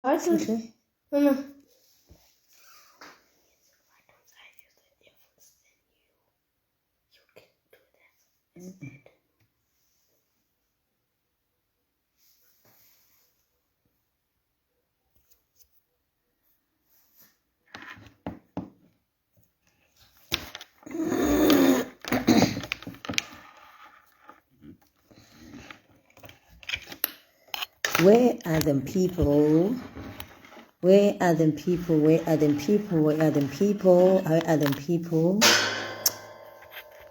Okay. No. Where are them people? Where are them people? Where are them people? Where are them people? Where are them people?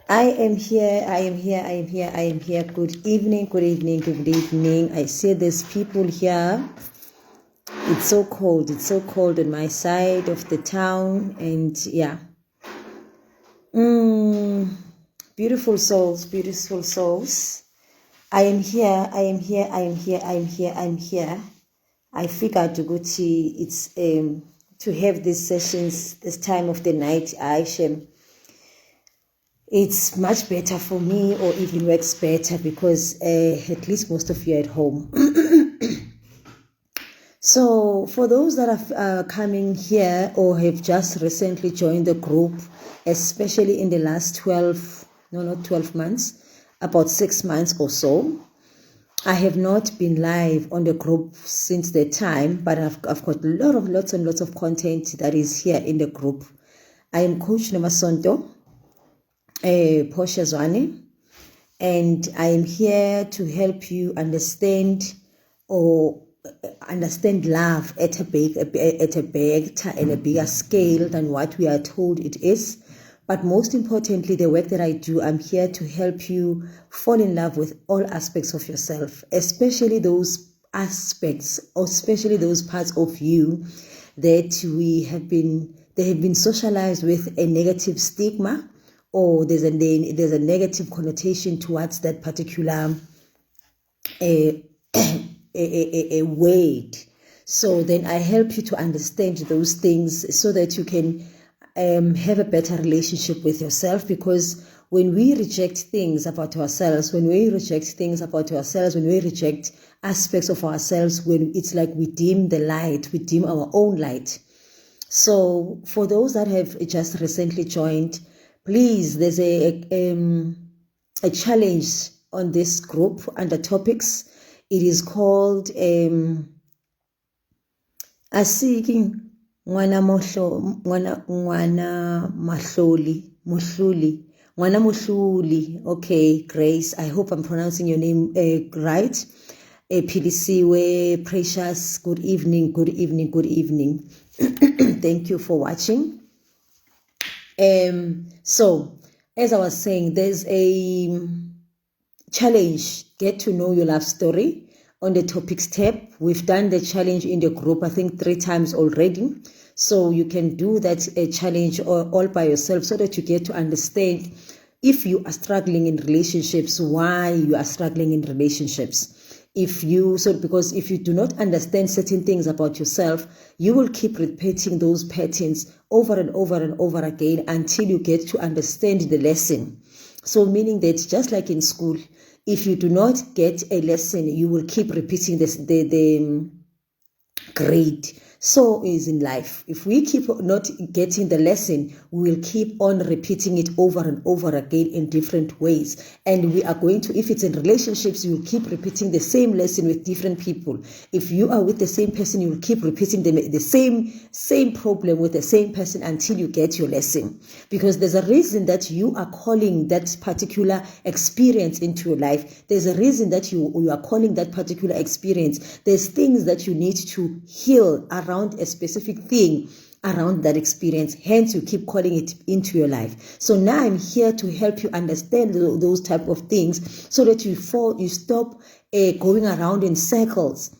I am here. I am here. I am here. I am here. Good evening. Good evening. Good evening. I see there's people here. It's so cold. It's so cold on my side of the town. And yeah. Beautiful souls. Beautiful souls. I am here. I am here. I am here. I am here. I am here. I figured to go to it's to have these sessions this time of the night. It's much better for me, or even works better because at least most of you are at home. So for those that are coming here or have just recently joined the group, especially in the last 12 months, about 6 months or so, I have not been live on the group since that time, but I've got lots and lots of content that is here in the group. I am Coach Nomasonto, Portia Zwane, and I am here to help you understand love at a bigger and a bigger scale than what we are told it is. But most importantly, the work that I do, I'm here to help you fall in love with all aspects of yourself, especially those aspects, or especially those parts of you that they have been socialized with a negative stigma, or there's a negative connotation towards that particular a word. So then I help you to understand those things so that you can have a better relationship with yourself, because when we reject things about ourselves, when we reject aspects of ourselves, when it's like we dim the light, we dim our own light. So for those that have just recently joined, please, there's a challenge on this group under topics. It is called Asiki Mwana Muhluli. Okay, Grace, I hope I'm pronouncing your name right. PDC, Precious, good evening. Thank you for watching. So, as I was saying, there's a challenge, get to know your love story, on the topics tab. We've done the challenge in the group, I think 3 times already. So you can do that challenge all by yourself, so that you get to understand if you are struggling in relationships, why you are struggling in relationships. Because if you do not understand certain things about yourself, you will keep repeating those patterns over and over and over again until you get to understand the lesson. So meaning that just like in school, if you do not get a lesson, you will keep repeating the grade. So is in life. If we keep not getting the lesson, we will keep on repeating it over and over again in different ways. And we are going to, if it's in relationships, you will keep repeating the same lesson with different people. If you are with the same person, you will keep repeating the same problem with the same person until you get your lesson. Because there's a reason that you are calling that particular experience into your life. There's a reason that you are calling that particular experience. There's things that you need to heal around a specific thing around that experience. Hence, you keep calling it into your life. So now I'm here to help you understand those type of things, so that you stop going around in circles,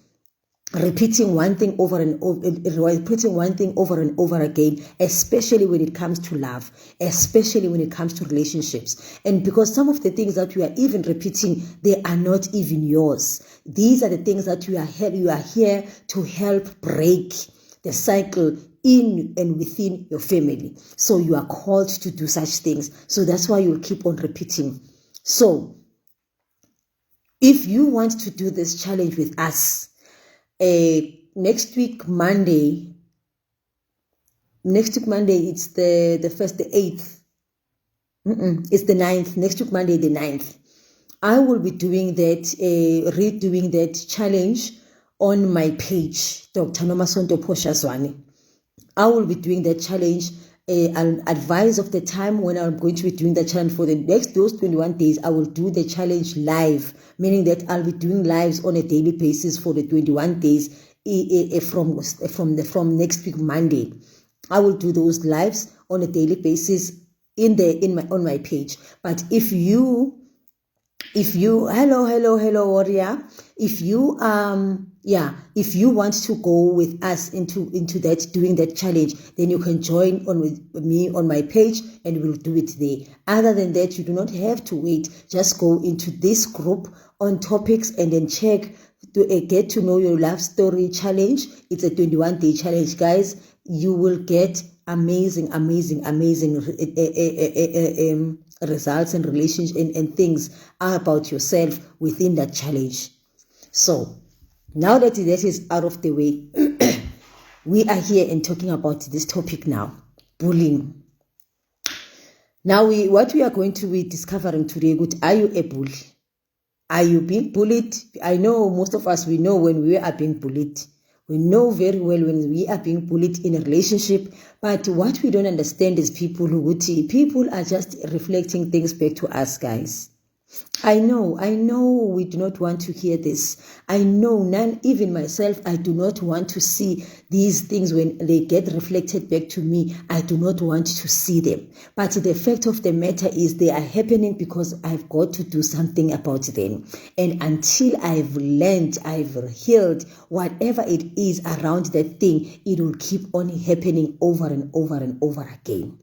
repeating one thing over and over again, especially when it comes to love, especially when it comes to relationships. And because some of the things that you are even repeating, they are not even yours. These are the things that you are here to help break the cycle in and within your family. So you are called to do such things. So that's why you'll keep on repeating. So if you want to do this challenge with us, next week Monday, it's the first, the 8th. It's the 9th. Next week Monday, the 9th. I will be doing that, redoing that challenge on my page, Dr. Nomasonto Poshazwane. I will be doing that challenge. I'll advise of the time when I'm going to be doing the challenge for those 21 days. I will do the challenge live, meaning that I'll be doing lives on a daily basis for the 21 days from next week Monday. I will do those lives on a daily basis on my page. But if you hello warrior, if you want to go with us into that, doing that challenge, then you can join on with me on my page and we'll do it there. Other than that, you do not have to wait. Just go into this group on topics and then check to get to know your love story challenge. It's a 21-day challenge, guys. You will get amazing results and relations and things about yourself within that challenge. So now that is out of the way, we are here and talking about this topic now, bullying. Now what we are going to be discovering today, are you a bully? Are you being bullied? I know most of us, we know when we are being bullied. We know very well when we are being bullied in a relationship, but what we don't understand is people are just reflecting things back to us, guys. I know we do not want to hear this. I know, even myself, I do not want to see these things when they get reflected back to me. I do not want to see them. But the fact of the matter is they are happening because I've got to do something about them. And until I've learned, I've healed, whatever it is around that thing, it will keep on happening over and over and over again.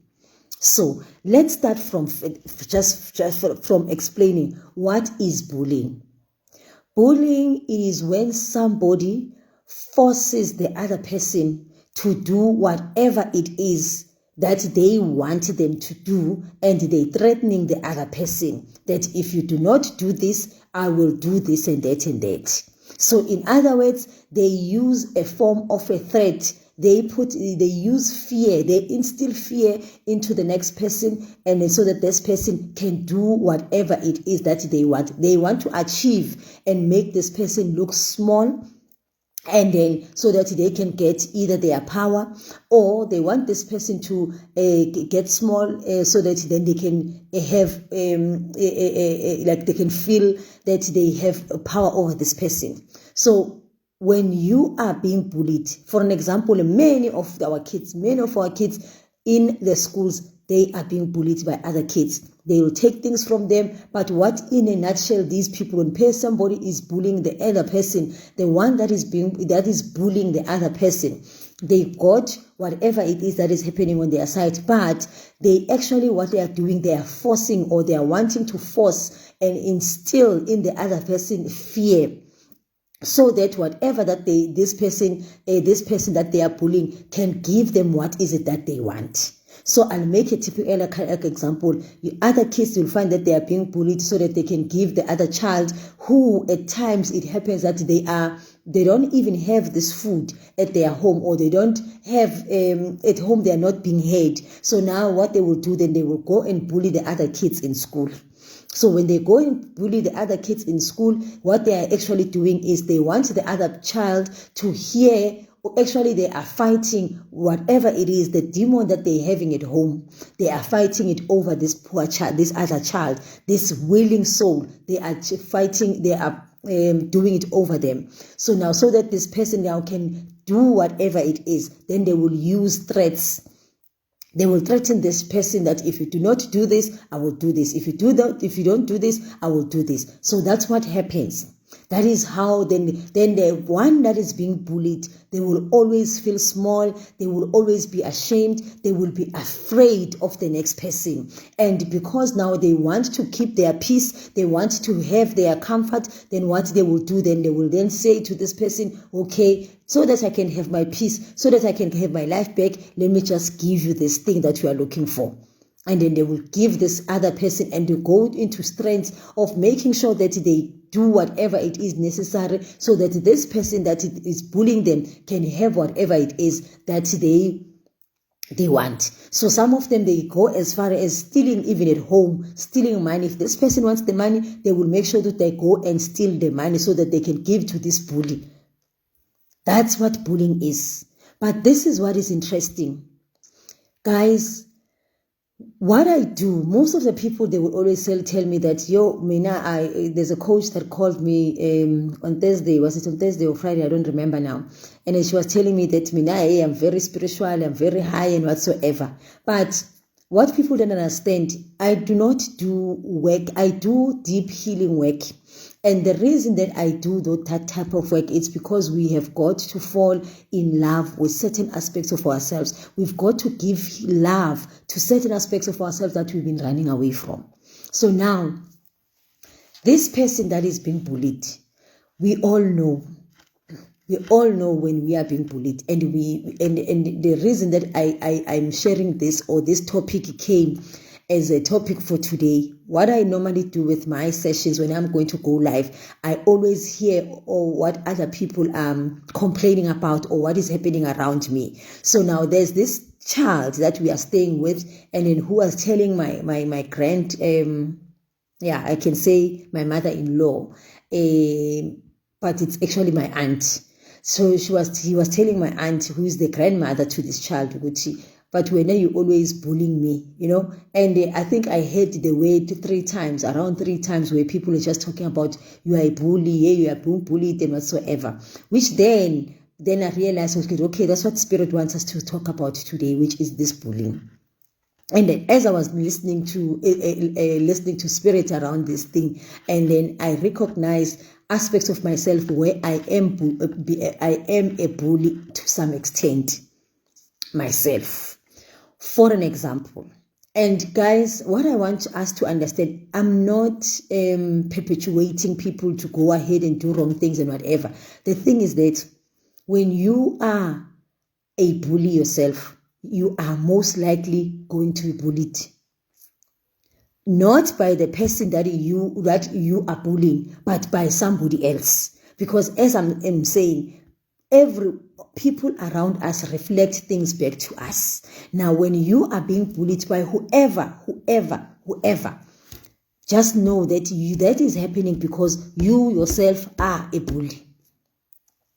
So let's start from from explaining what is bullying. Bullying is when somebody forces the other person to do whatever it is that they want them to do, and they threatening the other person that if you do not do this, I will do this and that and that. So in other words, they use a form of a threat. They use fear, they instill fear into the next person, and so that this person can do whatever it is that they want. They want to achieve and make this person look small, and then so that they can get either their power, or they want this person to get small so that then they can have like they can feel that they have power over this person. So when you are being bullied, for an example, many of our kids in the schools, they are being bullied by other kids. They will take things from them. But what, in a nutshell, these people, when somebody is bullying the other person, the one that is bullying the other person, they got whatever it is that is happening on their side, but they actually, what they are doing, they are forcing, or they are wanting to force and instill in the other person fear, so that whatever that this person that they are bullying can give them what is it that they want. So I'll make a typical example. Other kids will find that they are being bullied so that they can give the other child, who at times it happens that they don't even have this food at their home, or they don't have at home, they are not being heard. So now what they will do, then they will go and bully the other kids in school. So when they go and bully the other kids in school, what they are actually doing is they want the other child to hear, actually they are fighting whatever it is, the demon that they're having at home. They are fighting it over this poor child, this other child, this willing soul. They are fighting, they are doing it over them. So now, so that this person now can do whatever it is, then they will use threats. They will threaten this person that if you do not do this, I will do this. If you don't do this, I will do this. So that's what happens. That is how then the one that is being bullied, they will always feel small. They will always be ashamed. They will be afraid of the next person. And because now they want to keep their peace, they want to have their comfort, then what they will do, then they will then say to this person, okay, so that I can have my peace, so that I can have my life back, let me just give you this thing that you are looking for. And then they will give this other person, and they go into strengths of making sure that they do whatever it is necessary so that this person that is bullying them can have whatever it is that they want. So some of them, they go as far as stealing, even at home, stealing money. If this person wants the money, they will make sure that they go and steal the money so that they can give to this bully. That's what bullying is. But this is what is interesting. Guys, what I do, most of the people, they will always tell me that, yo, Mina, there's a coach that called me on Thursday. Was it on Thursday or Friday? I don't remember now. And then she was telling me that, Mina, hey, I'm very spiritual, I'm very high and whatsoever. But what people don't understand, I do not do work. I do deep healing work. And the reason that I do that type of work is because we have got to fall in love with certain aspects of ourselves. We've got to give love to certain aspects of ourselves that we've been running away from. So now, this person that is being bullied, we all know when we are being bullied, and the reason that I'm sharing this, or this topic came as a topic for today. What I normally do with my sessions when I'm going to go live, I always hear what other people are complaining about, or what is happening around me. So now there's this child that we are staying with, and then who was telling my I can say my mother-in-law, but it's actually my aunt. So he was telling my aunt, who is the grandmother to this child, but when you always bullying me, and I think I heard the word around three times, where people are just talking about, you are a bully, you are being bullied and whatsoever, which then I realized, okay, that's what Spirit wants us to talk about today, which is this bullying. And then as I was listening to Spirit around this thing, and then I recognized aspects of myself where I am a bully to some extent myself. For an example, and guys, what I want us to understand, I'm not perpetuating people to go ahead and do wrong things and whatever. The thing is that when you are a bully yourself, you are most likely going to be bullied. Not by the person that you are bullying, but by somebody else. Because as I'm saying, people around us reflect things back to us. Now, when you are being bullied by whoever, just know that is happening because you yourself are a bully.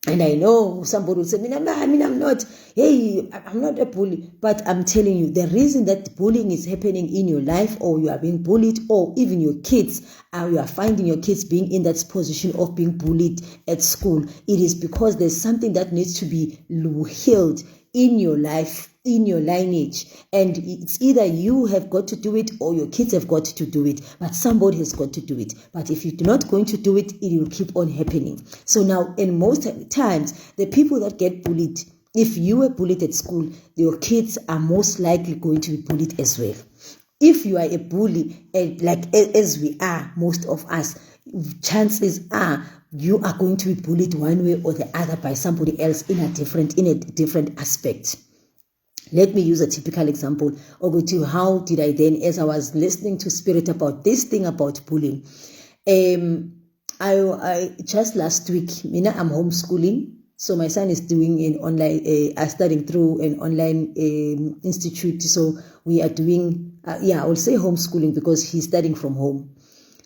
And I know somebody will say, I'm not. Hey, I'm not a bully. But I'm telling you, the reason that bullying is happening in your life, or you are being bullied, or even your kids, you are finding your kids being in that position of being bullied at school, it is because there's something that needs to be healed in your life, in your lineage. And it's either you have got to do it, or your kids have got to do it, but somebody has got to do it. But if you're not going to do it, it will keep on happening. So now, in most times, the people that get bullied, if you were bullied at school, your kids are most likely going to be bullied as well. If you are a bully, like as we are, most of us, chances are you are going to be bullied one way or the other by somebody else in a different aspect. Let me use a typical example. How did I then, as I was listening to Spirit about this thing about bullying, I just last week, I'm homeschooling. So my son is doing an online, studying through an online institute. So we are doing, I will say homeschooling because he's studying from home.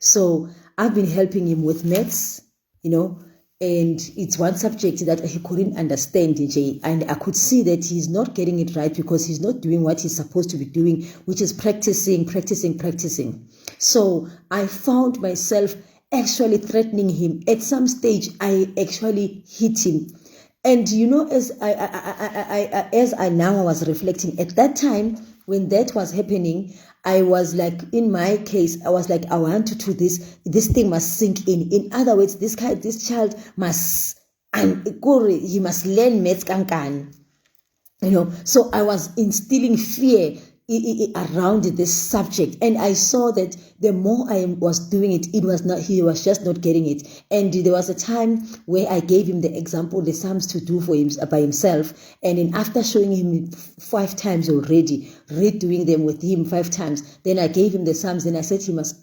So I've been helping him with maths, and it's one subject that he couldn't understand, and I could see that he's not getting it right because he's not doing what he's supposed to be doing, which is practicing. So I found myself actually threatening him. At some stage, I actually hit him. And as I was reflecting at that time when that was happening, I was like, in my case, I was like, I want to do this. This thing must sink in. In other words, this child must, he must learn maths kankan. So I was instilling fear around this subject, and I saw that the more I was doing it, he was just not getting it. And there was a time where I gave him the example, the Psalms to do for him by himself, and then after showing him 5 times already, redoing them with him 5 times, then I gave him the Psalms, and I said he must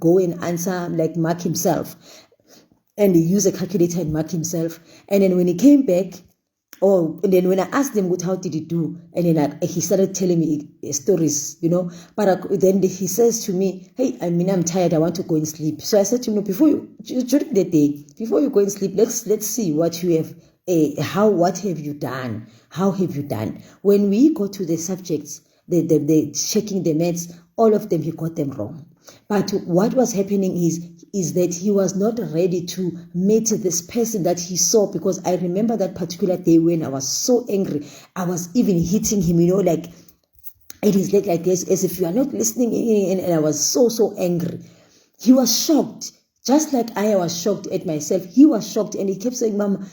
go and answer, like mark himself, and he used a calculator and mark himself. And then when he came back, and then when I asked him, how did he do? And then he started telling me stories, But then he says to me, hey, I'm tired. I want to go and sleep. So I said to him, during the day, before you go and sleep, let's see what you have. What have you done? How have you done? When we go to the subjects, the checking the maths, all of them, he got them wrong. But what was happening is that he was not ready to meet this person that he saw, because I remember that particular day when I was so angry, I was even hitting him, like it is like this, as if you are not listening, and I was so angry. He was shocked, just like I was shocked at myself. He was shocked, and he kept saying, Mama,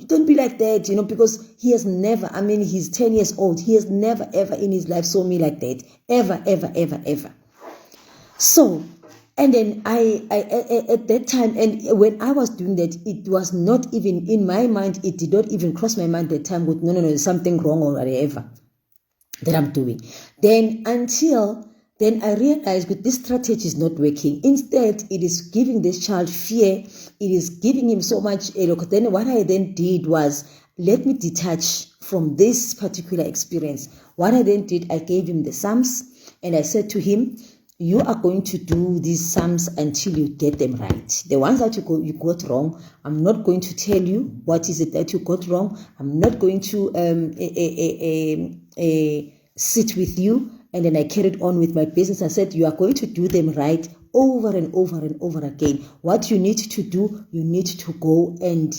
don't be like that, because he has never, he's 10 years old. He has never, ever in his life saw me like that. Ever, ever, ever, ever. So, and then I at that time, and when I was doing that, it was not even in my mind, it did not even cross my mind that time with, no, there's something wrong or whatever that I'm doing. Then I realized that this strategy is not working. Instead, it is giving this child fear. It is giving him so much. Then what I then did was, let me detach from this particular experience. What I then did, I gave him the Psalms, and I said to him, you are going to do these Psalms until you get them right. The ones that you got wrong, I'm not going to tell you what is it that you got wrong. I'm not going to sit with you. And then I carried on with my business. I said, you are going to do them right over and over and over again. What you need to do, you need to go and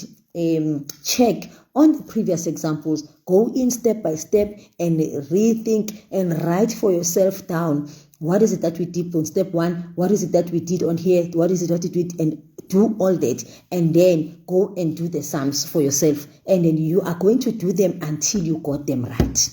check on the previous examples. Go in step by step and rethink and write for yourself down. What is it that we did on step 1? What is it that we did on here? What is it that we did? And do all that. And then go and do the Psalms for yourself. And then you are going to do them until you got them right.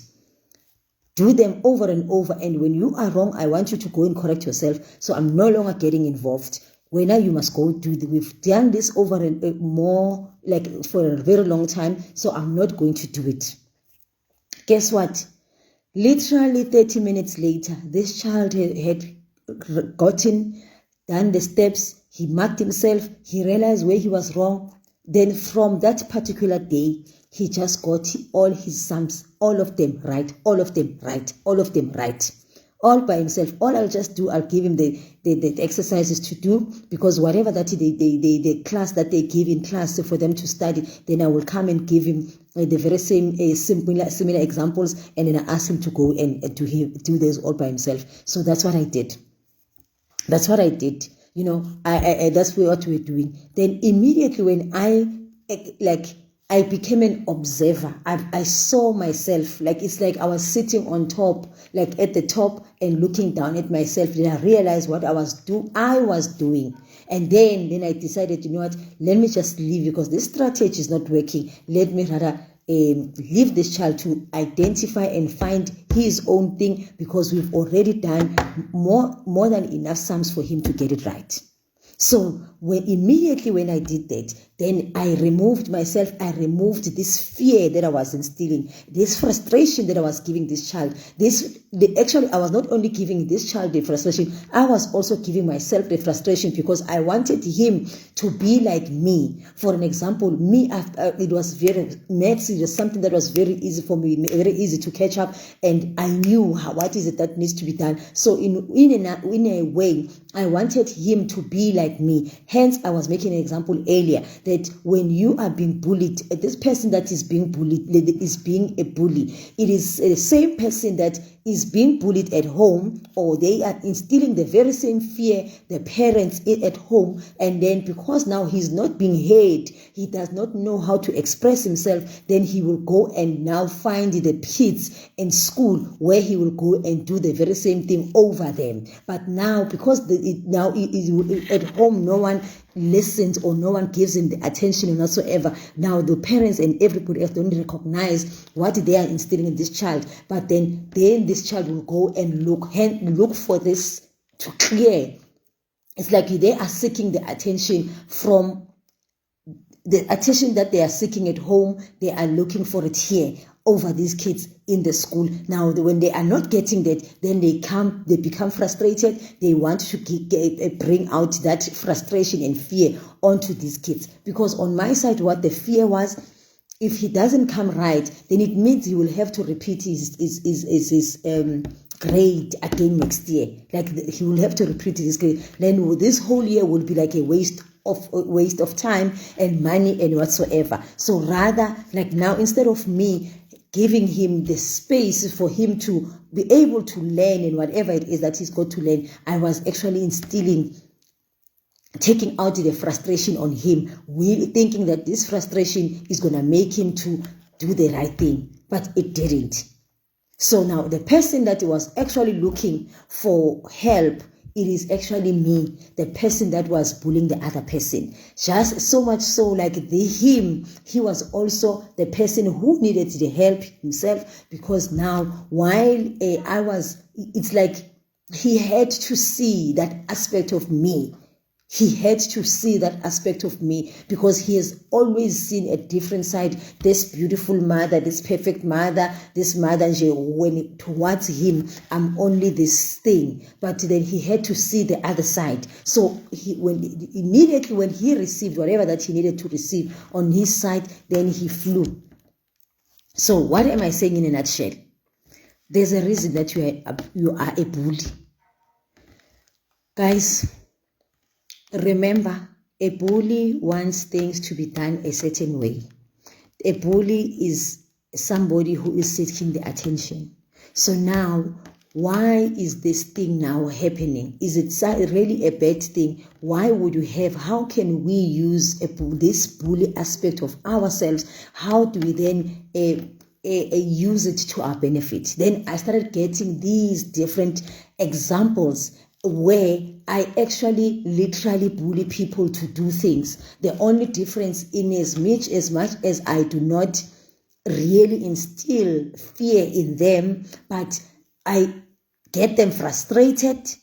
Do them over and over. And when you are wrong, I want you to go and correct yourself. So I'm no longer getting involved. Well, now you must go do it. We've done this over and more, like for a very long time. So I'm not going to do it. Guess what? Literally 30 minutes later, this child had done the steps. He marked himself. He realized where he was wrong. Then from that particular day, he just got all his Psalms, all of them right, all of them right, all of them right. All by himself. All I'll just do, I'll give him the exercises to do, because whatever that the class that they give in class for them to study, then I will come and give him the very same similar examples, and then I ask him to go and do this all by himself. So that's what I did. That's what I did. That's what we're doing. Then immediately when I became an observer. I saw myself, it's like I was sitting on top, like at the top, and looking down at myself. Then I realized what I was doing. And then I decided, let me just leave, because this strategy is not working. Let me rather leave this child to identify and find his own thing, because we've already done more than enough Psalms for him to get it right. So immediately when I did that, then I removed myself. I removed this fear that I was instilling, this frustration that I was giving this child. Actually, I was not only giving this child the frustration, I was also giving myself the frustration, because I wanted him to be like me. For an example, it was maths. It was something that was very easy for me, very easy to catch up, and I knew what is it that needs to be done. So in a way, I wanted him to be like me. Hence, I was making an example earlier that when you are being bullied, this person that is being bullied is being a bully. It is the same person that is being bullied at home, or they are instilling the very same fear the parents at home, and then because now he's not being heard, he does not know how to express himself, then he will go and now find the kids in school where he will go and do the very same thing over them. But now, because at home no one listens or no one gives him the attention and whatsoever, now the parents and everybody else don't recognize what they are instilling in this child. But then this child will go and look for this to clear. It's like they are seeking the attention from the attention that they are seeking at home. They are looking for it here over these kids in the school. Now, when they are not getting that, then they become frustrated. They want to bring out that frustration and fear onto these kids. Because on my side, what the fear was, if he doesn't come right, then it means he will have to repeat his grade again next year. Like he will have to repeat his grade. Then this whole year will be like a waste of time and money and whatsoever. So rather, like now, instead of me giving him the space for him to be able to learn and whatever it is that he's got to learn, I was actually taking out the frustration on him, thinking that this frustration is going to make him to do the right thing, but it didn't. So now the person that was actually looking for help, it is actually me, the person that was bullying the other person. Just so much so, like he was also the person who needed the help himself, because now while it's like he had to see that aspect of me. He had to see that aspect of me, because he has always seen a different side. This beautiful mother, this perfect mother, this mother, when towards him, I'm only this thing. But then he had to see the other side. So immediately when he received whatever that he needed to receive on his side, then he flew. So what am I saying in a nutshell? There's a reason that you are a bully. Guys, remember, a bully wants things to be done a certain way. A bully is somebody who is seeking the attention. So now, why is this thing now happening? Is it really a bad thing? Why would you how can we use this bully aspect of ourselves? How do we then use it to our benefit? Then I started getting these different examples where I actually literally bully people to do things. The only difference in as much as I do not really instill fear in them, but I get them frustrated.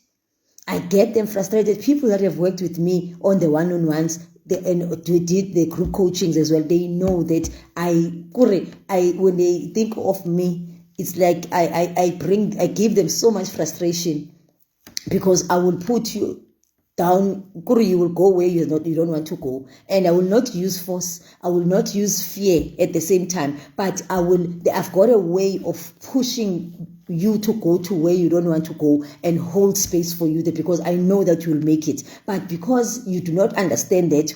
People that have worked with me on the one-on-ones, and did the group coachings as well, they know that I when they think of me, it's like I give them so much frustration, because I will put you down. You will go where you don't want to go, and I will not use force. I will not use fear at the same time. But I've got a way of pushing you to go to where you don't want to go and hold space for you there, because I know that you will make it. But because you do not understand that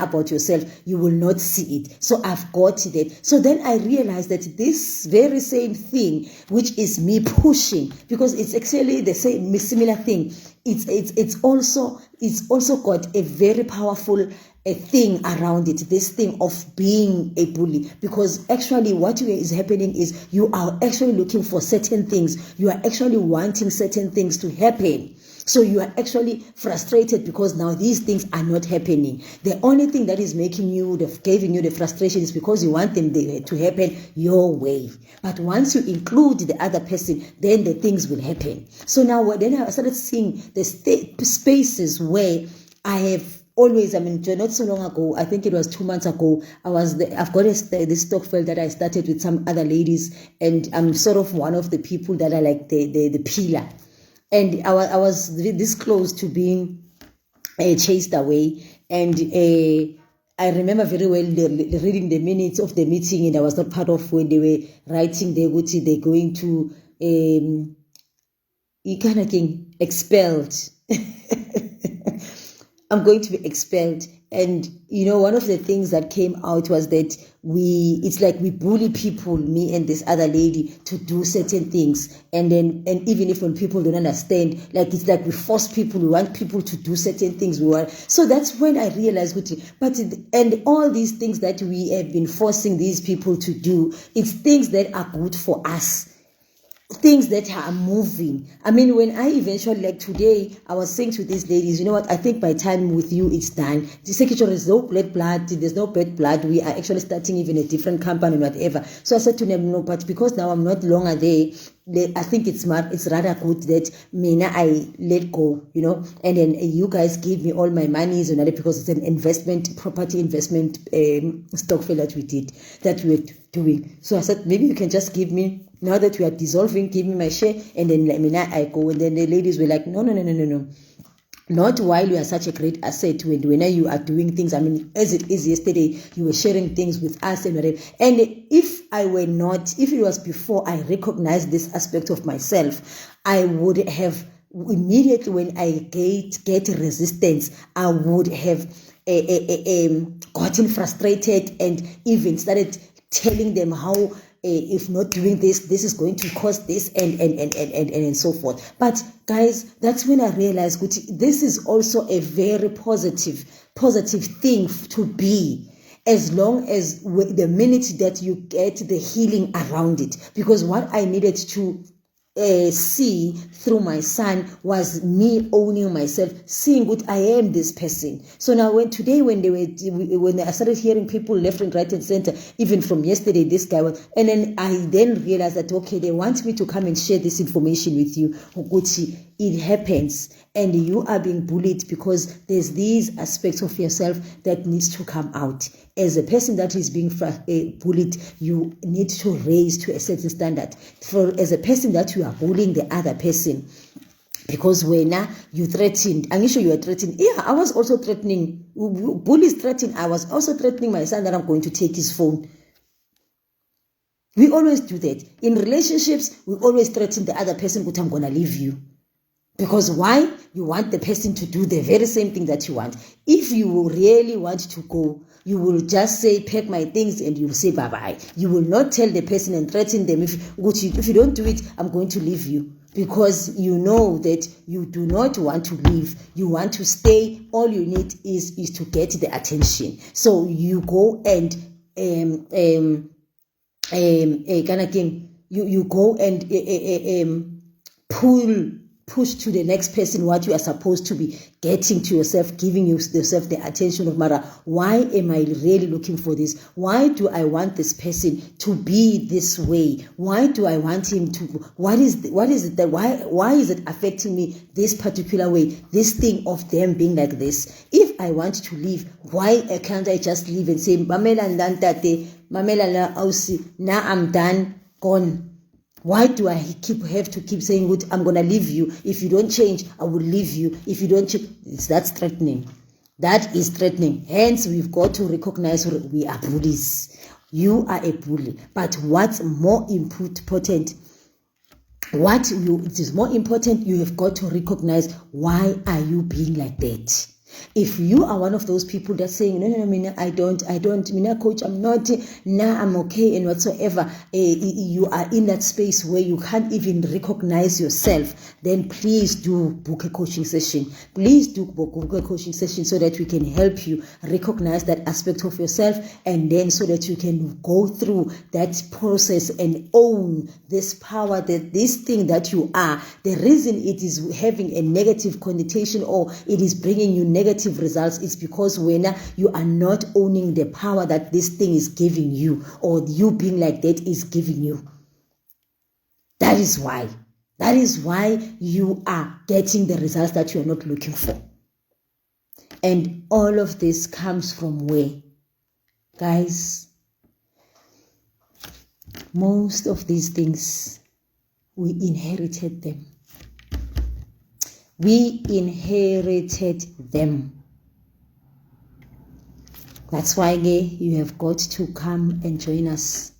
about yourself, you will not see it. So I've got that. So then I realized that this very same thing, which is me pushing, because it's actually the same similar thing. It's also got a very powerful thing around it, this thing of being a bully, because actually what is happening is you are actually looking for certain things. You are actually wanting certain things to happen. So you are actually frustrated because now these things are not happening. The only thing that is giving you the frustration is because you want them to happen your way. But once you include the other person, then the things will happen. So now then I started seeing the spaces where I have always, not so long ago, I think it was 2 months ago, I've got this Stokvel that I started with some other ladies, and I'm sort of one of the people that are like the pillar. And I was this close to being chased away. And I remember very well reading the minutes of the meeting, and I was not part of when they were writing they're going to expelled. I'm going to be expelled. And one of the things that came out was that it's like we bully people, me and this other lady, to do certain things. And even if when people don't understand, like it's like we force people, we want people to do certain things. So that's when I realized, and all these things that we have been forcing these people to do, it's things that are good for us. things that are moving. I mean, when I eventually, like today, I was saying to these ladies, you know what, I think my time with you is done. The secretary, there's no blood, there's no bad blood. We are actually starting even a different company and whatever. So I said to them, no, but because now I'm not longer there, I think it's rather good that I let go, you know, and then you guys give me all my monies and because it's an investment, property investment stock fair that we were doing. So I said, maybe you can just give me, now that we are dissolving, give me my share, and then I go. And then the ladies were like, no. Not while you are such a great asset when you are doing things. I mean, as it is yesterday, you were sharing things with us and whatever. And if it was before I recognized this aspect of myself, I would have immediately, when I get resistance, I would have gotten frustrated and even started telling them how if not doing this is going to cause this and so forth. But guys, that's when I realized this is also a very positive thing to be, as long as the minute that you get the healing around it. Because what I needed to see through my son was me owning myself, seeing what I am this person. So now when I started hearing people left and right and center, even from yesterday, this guy was, and then I then realized that okay, they want me to come and share this information with you. It happens, and you are being bullied because there's these aspects of yourself that needs to come out. As a person that is being bullied, you need to raise to a certain standard. As a person that you are bullying the other person, because when you threatened, I'm sure you were threatening. Yeah, I was also threatening. Bullies threatening. I was also threatening my son that I'm going to take his phone. We always do that. In relationships, we always threaten the other person, but I'm going to leave you. Because why? You want the person to do the very same thing that you want. If you really want to go, you will just say, pack my things, and you will say bye-bye. You will not tell the person and threaten them. If you don't do it, I'm going to leave you. Because you know that you do not want to leave. You want to stay. All you need is to get the attention. So you go and you go and push to the next person what you are supposed to be getting to yourself, giving yourself the attention of matter. Why am I really looking for this? Why do I want this person to be this way? Why do I want him to? What is it that why is it affecting me this particular way? This thing of them being like this. If I want to leave, why can't I just leave and say, Mamela ndantate, Mamela la ausi, now I'm done, gone. Why do I have to keep saying, I'm going to leave you. If you don't change, I will leave you. If you don't change, that's threatening. That is threatening. Hence, we've got to recognize we are bullies. You are a bully. But what's more important, it is more important, you have got to recognize, why are you being like that? If you are one of those people that's saying, no, Mina, I don't, Mina, coach, I'm not, I'm okay, and whatsoever, you are in that space where you can't even recognize yourself, then please do book a coaching session. Please do book a coaching session so that we can help you recognize that aspect of yourself, and then so that you can go through that process and own this power, this thing that you are. The reason it is having a negative connotation or it is bringing you negative results is because when you are not owning the power that this thing is giving you, or you being like that is giving you. That is why you are getting the results that you are not looking for. And all of this comes from where? Guys, most of these things, we inherited them. We inherited them. That's why you have got to come and join us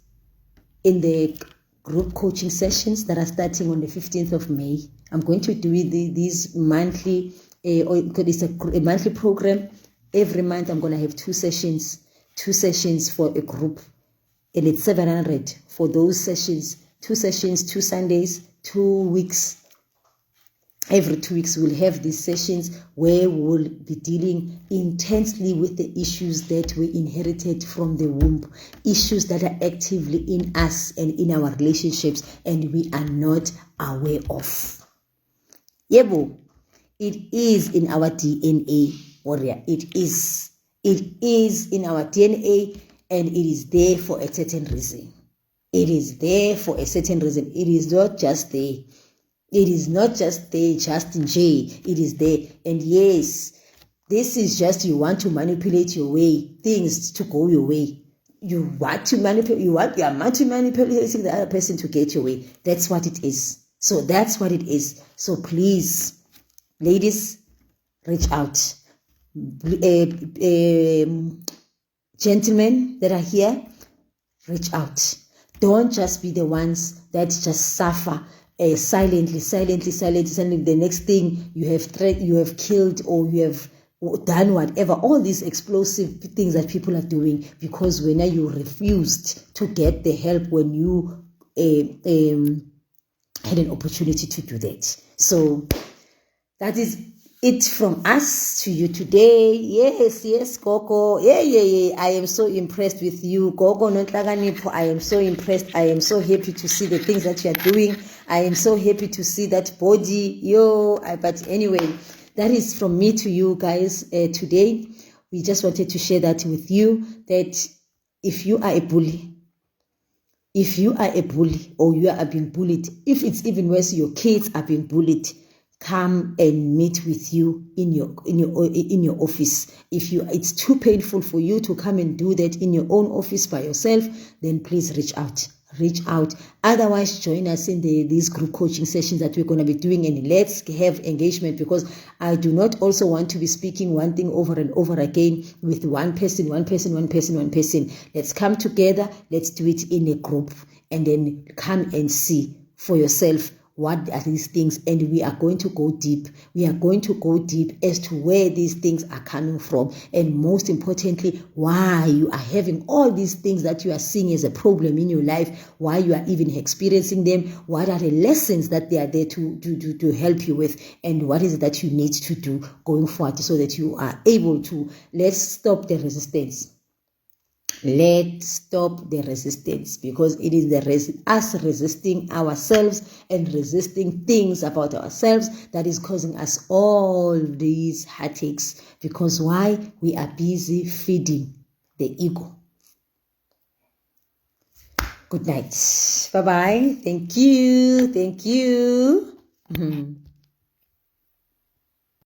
in the group coaching sessions that are starting on the 15th of May. I'm going to do these monthly, it's a monthly program. Every month I'm going to have two sessions for a group. And it's 700 for those sessions. 2 sessions, 2 Sundays, 2 weeks. Every 2 weeks, we'll have these sessions where we'll be dealing intensely with the issues that we inherited from the womb, issues that are actively in us and in our relationships, and we are not aware of. Yebo, it is in our DNA, warrior. It is. It is in our DNA, and it is there for a certain reason. It is there for a certain reason. It is not just there. It is not just there, just in J. It is there. And yes, this is just you want to manipulate your way, things to go your way. You want to manipulate, you are manipulating the other person to get your way. That's what it is. So that's what it is. So please, ladies, reach out. Gentlemen that are here, reach out. Don't just be the ones that just suffer silently. The next thing you have killed, or you have done whatever, all these explosive things that people are doing, because when you refused to get the help when you had an opportunity to do that. So that is it from us to you today. Yes, Gogo. Yeah. I am so impressed with you, Gogo Notlaganipo. I am so impressed. I am so happy to see the things that you are doing. I am so happy to see that body. But anyway, that is from me to you guys today. We just wanted to share that with you, that if you are a bully, or you are being bullied, if it's even worse, your kids are being bullied, come and meet with you in your office. If it's too painful for you to come and do that in your own office by yourself, then please reach out. Otherwise, join us in these group coaching sessions that we're going to be doing, and let's have engagement, because I do not also want to be speaking one thing over and over again with one person. Let's come together, let's do it in a group, and then come and see for yourself what are these things, and we are going to go deep. We are going to go deep as to where these things are coming from, and most importantly, why you are having all these things that you are seeing as a problem in your life, why you are even experiencing them, what are the lessons that they are there to help you with, and what is it that you need to do going forward so that you are able to, let's stop the resistance. Let's stop the resistance, because it is us resisting ourselves and resisting things about ourselves that is causing us all these heartaches. Because why? We are busy feeding the ego. Good night. Bye-bye. Thank you.